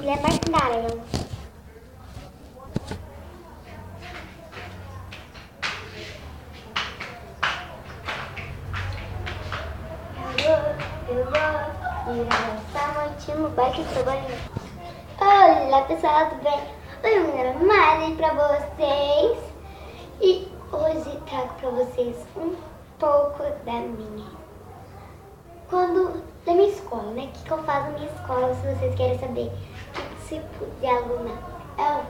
Ele é mais amarelo. Eu vou ir essa noite no bike trabalhando. Olá pessoal, tudo bem? Oi, eu quero mais pra vocês. E hoje trago pra vocês um pouco da minha escola, né? O que eu faço na minha escola, se vocês querem saber que tipo de aluna eu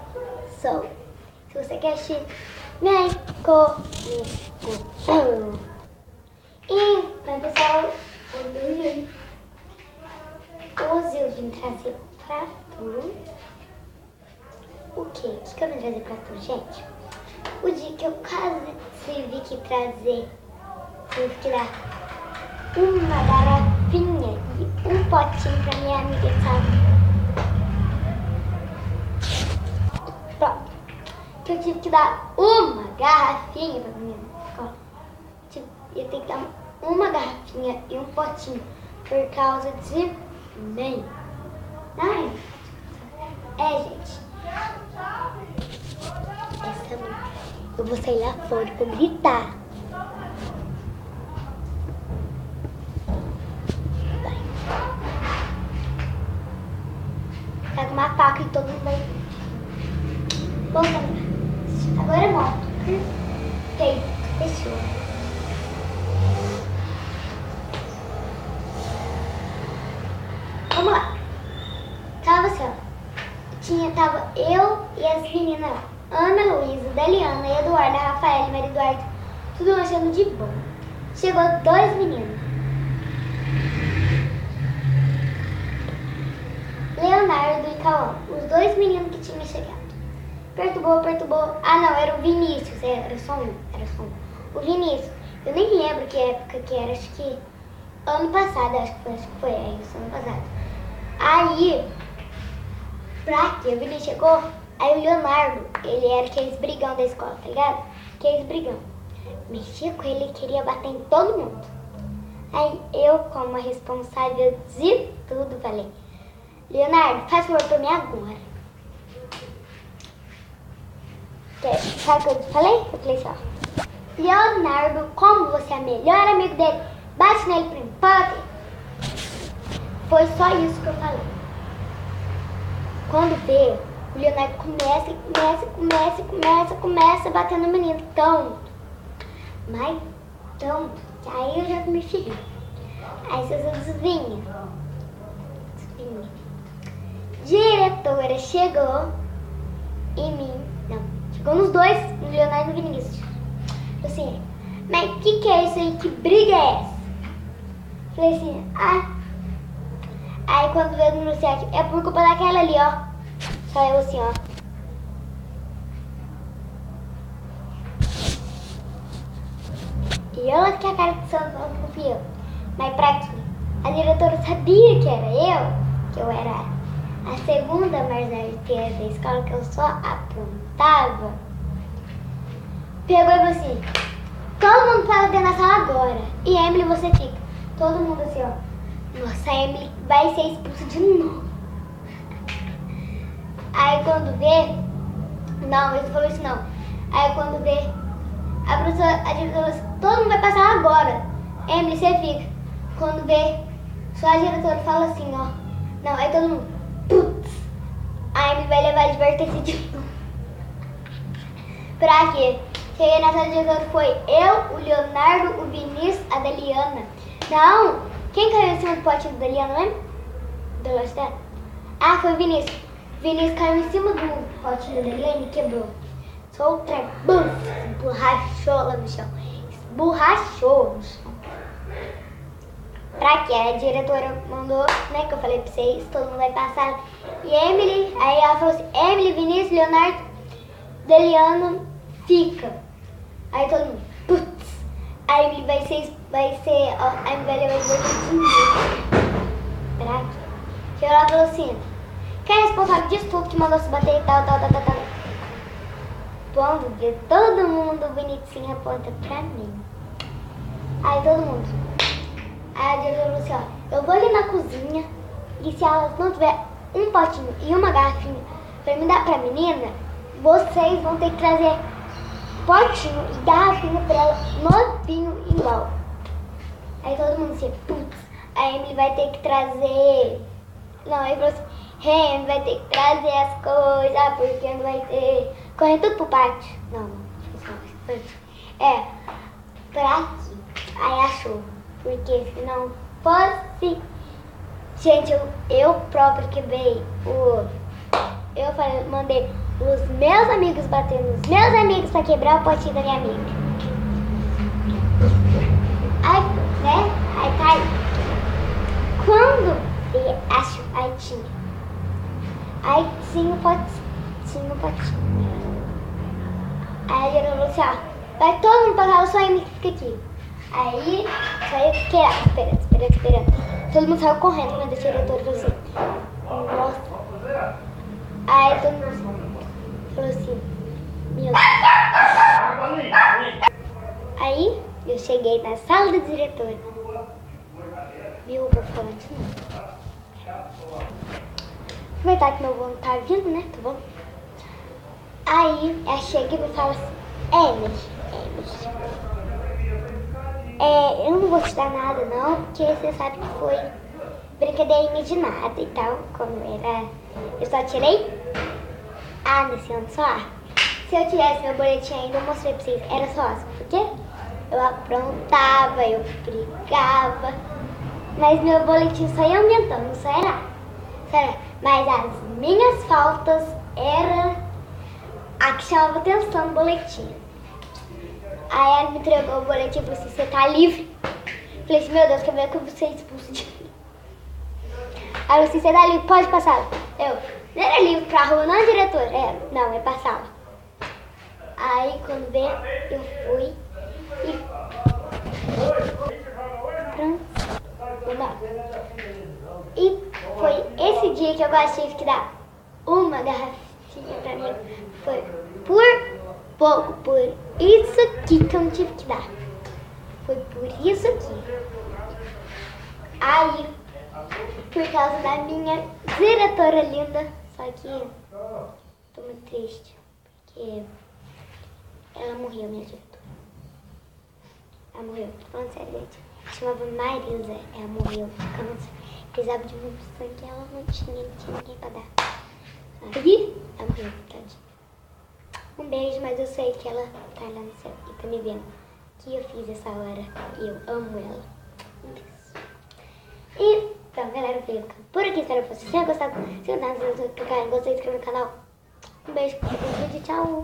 sou. Se você quer assistir, vem comigo. E, pessoal, hoje eu vim trazer pra tu. O quê? O que eu vim trazer pra tu, gente? O dia que eu quase tive que dar uma garrafinha e um potinho pra minha amiga, sabe? Pronto. Que eu tive que dar uma garrafinha pra minha escola. Eu tenho que dar uma garrafinha e um potinho por causa de mim. Ai, gente. Essa noite eu vou sair lá fora e vou gritar. Vai. Pega uma faca e todo mundo vai. Bom, agora eu volto. Fechou. Vamos lá. Tava assim, ó. Tava eu e as meninas lá. Ana, Luísa, Deliana, Eduardo, Rafael, Maria Eduardo. Tudo achando de bom. Chegou 2 meninos. Leonardo e Cauã. Os 2 meninos que tinham chegado. Perturbou. Ah, não, era o Vinícius. Era só um. O Vinícius. Eu nem lembro que época que era. Acho que ano passado. Acho que foi. Isso, ano passado. Aí, pra que o Vinícius chegou, aí o Leonardo, ele era aqueles brigão da escola, tá ligado? Aqueles brigão. Mexia com ele e queria bater em todo mundo. Aí eu, como a responsável de tudo, falei: Leonardo, faz favor pra mim agora. Sabe o que eu falei? Eu falei assim, ó. Leonardo, como você é melhor amigo dele, bate nele pra mim, pode. Foi só isso que eu falei. Quando vê, o Leonardo começa a bater no menino tanto. Mas tanto, que aí eu já me ferrei. Aí vocês vinham. Diretora chegou em mim. Não, chegou nos 2, no Leonardo e no Vinícius. Assim, mas o que é isso aí? Que briga é essa? Falei assim, Aí quando veio denunciar aqui, é por culpa daquela ali, ó. Só eu assim, ó. E ela que é a cara de santo, não fui eu. Mas pra quê? A diretora sabia que era eu, que eu era a segunda mais arteira da escola, que eu só apontava. Pegou e falou assim, todo mundo fala dentro da sala agora. E Emily, você fica. Todo mundo assim, ó. Nossa, a Emily vai ser expulsa de novo. Aí quando vê... Não, ele falou isso não. Aí quando vê... A diretora falou assim, todo mundo vai passar agora. Emily, você fica. Quando vê... Só a diretora fala assim, ó. Não, aí todo mundo... Putz! A Emily vai levar a advertência de novo. Pra quê? Cheguei na sala de diretora, foi eu, o Leonardo, o Vinícius, a Deliana. Não! Quem caiu em cima do potinho do Deliana, lembra? Do lanche dela? Ah, foi o Vinícius. Vinícius caiu em cima do potinho da Deliana e quebrou. Só o trem, bum, esborrachou lá no chão. Esborrachou no chão. Pra quê? A diretora mandou, né, que eu falei pra vocês, todo mundo vai passar. E Emily, aí ela falou assim, Emily, Vinícius, Leonardo, Deliana, fica. Aí todo mundo, putz. A Emily vai ser, ó, a Emily vai levar de volta. Pra quê? Chegou lá e falou assim, quem é responsável disso tudo que mandou se bater e tal. Quando vê todo mundo bonitinho aponta pra mim. Aí todo mundo. Aí a diretora falou assim, ó, eu vou ali na cozinha e se elas não tiver um potinho e uma garrafinha pra me dar pra menina, vocês vão ter que trazer potinho e garrafinha pra ela novinho igual. Aí todo mundo disse, putz, a Emily vai ter que trazer... Não, aí falou assim, Emily vai ter que trazer as coisas, porque não vai ter... Correr tudo pro pátio. Não, foi pra aqui. Aí achou, porque se não fosse... Gente, eu próprio quebrei o... Eu falei, mandei os meus amigos bater nos meus amigos pra quebrar o potinho da minha amiga. Aí, né? Aí tá aí. Quando eu acho, aí tinha. Aí tinha o potinho. Aí ele falou assim, ó, vai todo mundo pagar, só eu que fica aqui. Aí, só eu fiquei lá, esperando. Todo mundo saiu correndo, quando a diretora falou assim, nossa. Aí todo mundo falou assim, meu Deus. Aí eu cheguei na sala da diretora. Viu, vou falar de novo. Aproveitar que meu avô não tá vindo, né? Tá bom? Aí ela chega e me fala assim, Emily, eu não vou te dar nada não, porque você sabe que foi brincadeirinha de nada e tal, como era. Eu só tirei A nesse ano só. Se eu tivesse meu boletim ainda, eu mostrei pra vocês, era só A, porque eu aprontava, eu brigava, mas meu boletim só ia aumentando, não só era A. Mas as minhas faltas eram a que chamava atenção no boletim. Aí ela me entregou o boletim e falou assim, você tá livre? Eu falei assim, meu Deus, quer ver que eu vou ser expulso de mim. Aí ela falou assim, você tá livre, pode passar. Eu, não era livre pra rua, não, diretor? Não, é pra sala. Aí quando veio, eu fui e pronto, e foi esse dia que eu tive que dar uma garrafinha pra mim. Foi por pouco, por isso aqui que eu não tive que dar. Foi por isso aqui. Aí, por causa da minha diretora linda, só que tô muito triste, porque ela morreu, minha diretora. Ela morreu, tô falando sério, gente. Chamava Marisa, ela morreu de câncer. Precisava de muito sangue, ela não tinha ninguém pra dar. Aí, ela morreu, tadinha. Um beijo, mas eu sei que ela tá lá no céu e tá me vendo. Que eu fiz essa hora e eu amo ela. Um beijo. Então, galera, eu fico por aqui. Espero que vocês tenham gostado. Se não, se inscrever no canal. Um beijo, tchau.